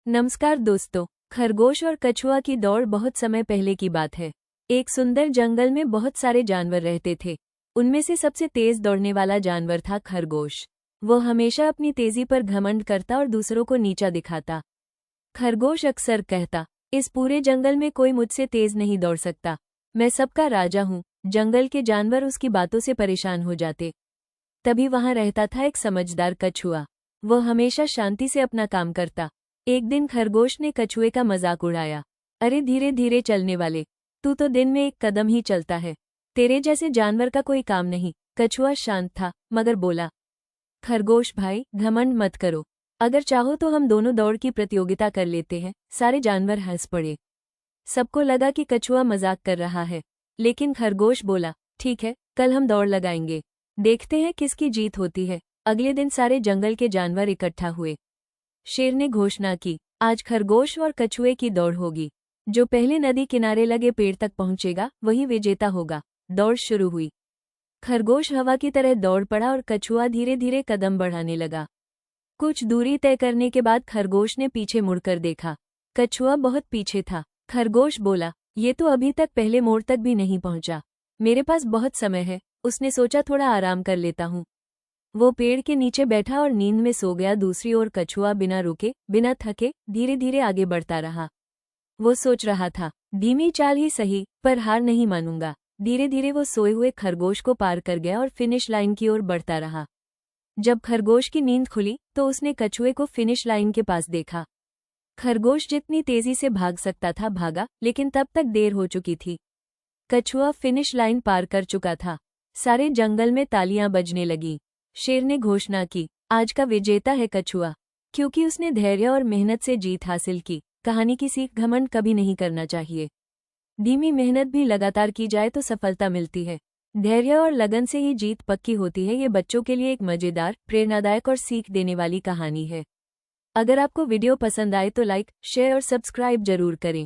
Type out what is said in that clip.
नमस्कार दोस्तों। खरगोश और कछुआ की दौड़ बहुत समय पहले की बात है। एक सुंदर जंगल में बहुत सारे जानवर रहते थे। उनमें से सबसे तेज दौड़ने वाला जानवर था खरगोश। वो हमेशा अपनी तेजी पर घमंड करता और दूसरों को नीचा दिखाता। खरगोश अक्सर कहता, इस पूरे जंगल में कोई मुझसे तेज नहीं दौड़ सकता, मैं सबका राजा हूँ। जंगल के जानवर उसकी बातों से परेशान हो जाते। तभी वहां रहता था एक समझदार कछुआ। वो हमेशा शांति से अपना काम करता। एक दिन खरगोश ने कछुए का मजाक उड़ाया। अरे धीरे धीरे चलने वाले, तू तो दिन में एक कदम ही चलता है, तेरे जैसे जानवर का कोई काम नहीं। कछुआ शांत था मगर बोला, खरगोश भाई घमंड मत करो, अगर चाहो तो हम दोनों दौड़ की प्रतियोगिता कर लेते हैं। सारे जानवर हंस पड़े। सबको लगा कि कछुआ मजाक कर रहा है, लेकिन खरगोश बोला, ठीक है, कल हम दौड़ लगाएंगे, देखते हैं किसकी जीत होती है। अगले दिन सारे जंगल के जानवर इकट्ठा हुए। शेर ने घोषणा की, आज खरगोश और कछुए की दौड़ होगी। जो पहले नदी किनारे लगे पेड़ तक पहुंचेगा वही विजेता होगा। दौड़ शुरू हुई। खरगोश हवा की तरह दौड़ पड़ा और कछुआ धीरे धीरे कदम बढ़ाने लगा। कुछ दूरी तय करने के बाद खरगोश ने पीछे मुड़कर देखा। कछुआ बहुत पीछे था। खरगोश बोला, ये तो अभी तक पहले मोड़ तक भी नहीं पहुंचा, मेरे पास बहुत समय है। उसने सोचा थोड़ा आराम कर लेता हूँ। वो पेड़ के नीचे बैठा और नींद में सो गया। दूसरी ओर कछुआ बिना रुके बिना थके धीरे धीरे आगे बढ़ता रहा। वो सोच रहा था, धीमी चाल ही सही, पर हार नहीं मानूंगा। धीरे धीरे वो सोए हुए खरगोश को पार कर गया और फिनिश लाइन की ओर बढ़ता रहा। जब खरगोश की नींद खुली तो उसने कछुए को फिनिश लाइन के पास देखा। खरगोश जितनी तेजी से भाग सकता था भागा, लेकिन तब तक देर हो चुकी थी। कछुआ फिनिश लाइन पार कर चुका था। सारे जंगल में तालियां बजने लगीं। शेर ने घोषणा की, आज का विजेता है कछुआ, क्योंकि उसने धैर्य और मेहनत से जीत हासिल की। कहानी की सीख, घमंड कभी नहीं करना चाहिए। धीमी मेहनत भी लगातार की जाए तो सफलता मिलती है। धैर्य और लगन से ही जीत पक्की होती है। ये बच्चों के लिए एक मजेदार, प्रेरणादायक और सीख देने वाली कहानी है। अगर आपको वीडियो पसंद आए तो लाइक, शेयर और सब्सक्राइब जरूर करें।